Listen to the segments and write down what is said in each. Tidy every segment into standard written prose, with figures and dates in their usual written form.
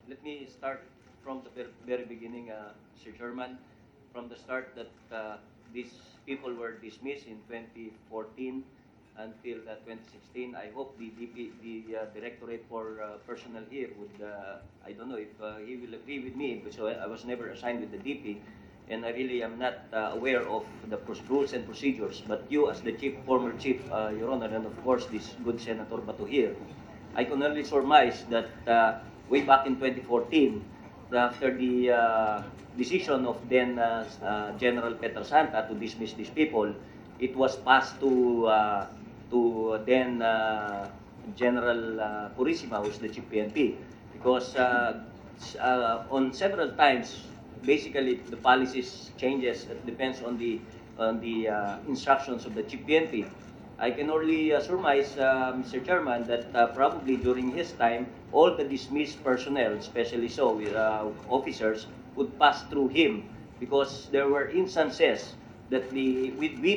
let me start from the very beginning, Mr. Chairman. From the start that these people were dismissed in 2014 until 2016. I hope the Directorate for Personnel here would, I don't know if he will agree with me, but so I was never assigned with the DP, and I really am not aware of the rules and procedures. But you, as the former chief, Your Honor, and of course this good Senator Bato here, I can only surmise that way back in 2014, after the decision of then General Petrasanta to dismiss these people, it was passed to then General Purisima, who's the Chief PNP, because on several times, basically the policies changes. It depends on the instructions of the Chief PNP. I can only surmise, Mr. Chairman, that probably during his time, all the dismissed personnel, especially so with officers, would pass through him, because there were instances that we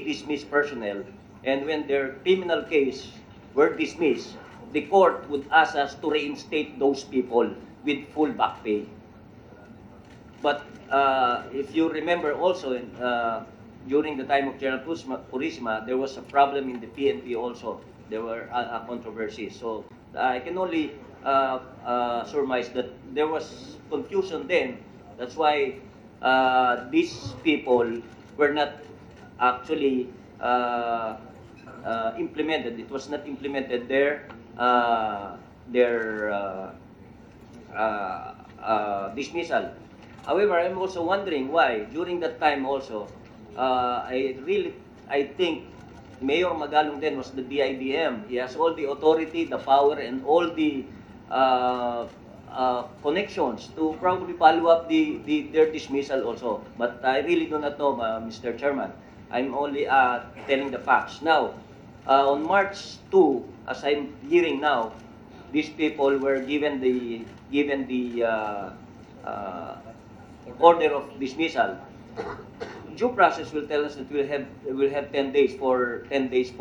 dismissed personnel, and when their criminal case were dismissed, the court would ask us to reinstate those people with full back pay. But if you remember also, during the time of General Purisima, there was a problem in the PNP also. There were controversies. So I can only surmise that there was confusion then. That's why these people were not actually implemented. It was not implemented their dismissal. However, I'm also wondering why during that time also, I think Mayor Magalong then was the DIDM. He has all the authority, the power, and all the connections to probably follow up their dismissal also. But I really do not know, Mr. Chairman. I'm only telling the facts. Now, on March 2, as I'm hearing now, these people were given the order of dismissal. Due process will tell us that we'll have 10 days for MR.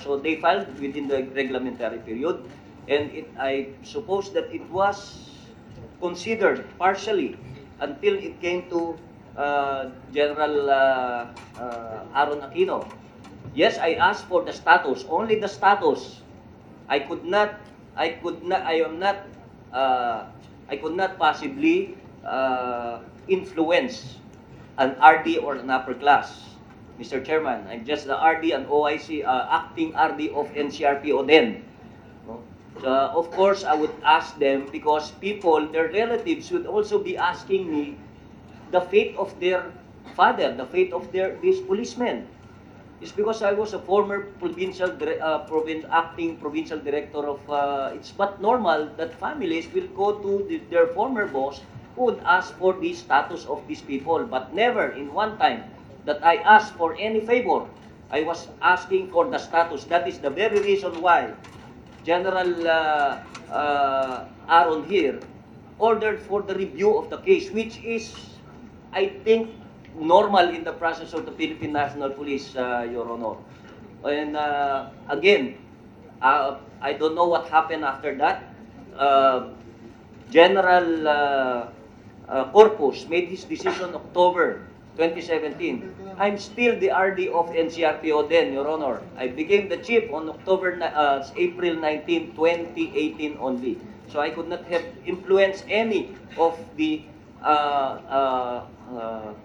So they filed within the reglementary period, and I suppose that it was considered partially until it came to General Aaron Aquino. Yes, I asked for the status, only the status. I could not possibly influence an RD or an upper class, Mr. Chairman. I'm just the RD and OIC, acting RD of NCRPO then. Of course, I would ask them because people, their relatives, would also be asking me the fate of their father, the fate of these policemen. It's because I was a former acting provincial director of, it's but normal that families will go to their former boss who would ask for the status of these people, but never in one time that I asked for any favor. I was asking for the status. That is the very reason why General Aaron here ordered for the review of the case, which is, I think, normal in the process of the Philippine National Police, Your Honor. And again, I don't know what happened after that. General Corpus made his decision October 2017. I'm still the RD of NCRPO then, Your Honor. I became the chief on April 19, 2018 only. So I could not have influenced any of the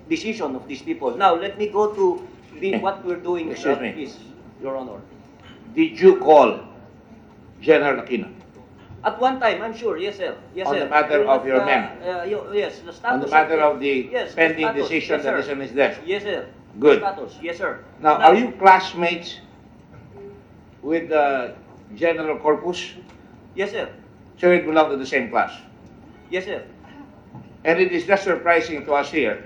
decision of these people. Now, let me go to what we're doing. Excuse me. Please, Your Honor. Did you call General Aquino At one time, I'm sure, yes, sir. Yes, on sir. the matter of your men? Yes, the status. On the matter of the yes, pending status. decision Yes, that sir. is on his desk? Yes, sir. Good. Status. Yes, sir. Now, are you classmates with General Corpus? Yes, sir. So you belong to the same class. Yes, sir. And it is just surprising to us here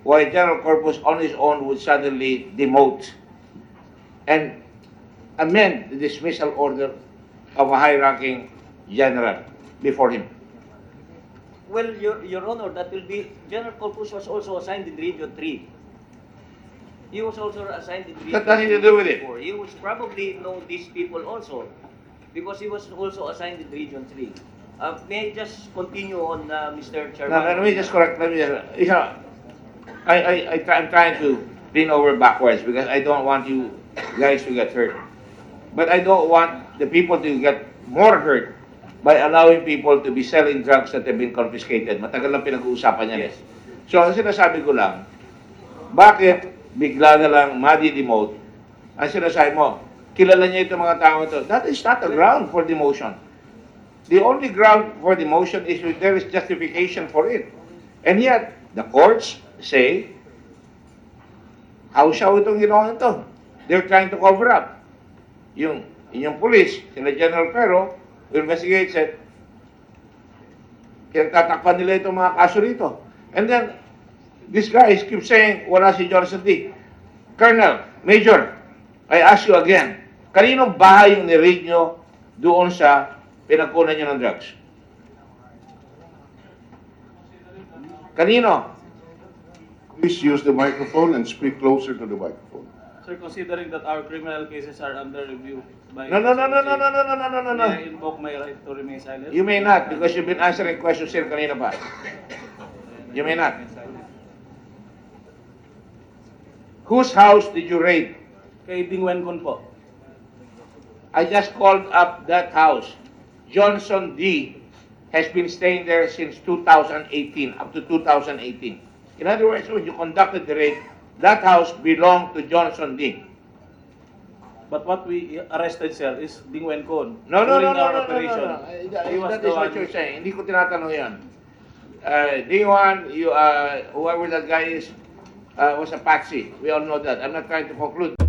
why General Corpus on his own would suddenly demote and amend the dismissal order of a high-ranking general before him. Well, Your Honor, that will be, General Corpus was also assigned in Region 3. He was also assigned in Region 3. That nothing to do with it. He was probably know these people also. because he was also assigned in Region 3. May I just continue on, Mr. No, Chairman? let me just correct. Let me just, I'm trying to lean over backwards because I don't want you guys to get hurt. But I don't want the people to get more hurt by allowing people to be selling drugs that have been confiscated. Matagal lang pinag-uusapan yan. Yes. So, ang sinasabi ko lang, bakit bigla na lang madi-demote? Ang sinasabi mo, kilala niya itong mga tao ito. That is not a ground for demotion. The only ground for demotion is if there is justification for it. And yet, the courts say, hausaw itong ginawa ito. They're trying to cover up. Yung inyong police, sila General Pero, who investigates it, kinagtatakpan nila itong mga kaso rito. And then, these guys keep saying, wala si Johnson D. Colonel, Major, I ask you again, kaninong bahay yung ni-raid nyo doon sa pinagkunan nyo ng drugs? Kanino? Please use the microphone and speak closer to the microphone. Sir, considering that our criminal cases are under review by... No. May I invoke my right to remain silent? You may not, because you've been answering questions here kanina pa. You may not. Whose house did you raid? Kay Dingwen Kun po. I just called up that house. Johnson D. has been staying there since 2018, up to 2018. In other words, when you conducted the raid, that house belonged to Johnson D. But what we arrested, sir, is Dingwen Kun. No. During our operation. He was That the is what one- you're saying. Hindi ko tinatanong yan. D1, whoever that guy is, was a patsy. We all know that. I'm not trying to conclude.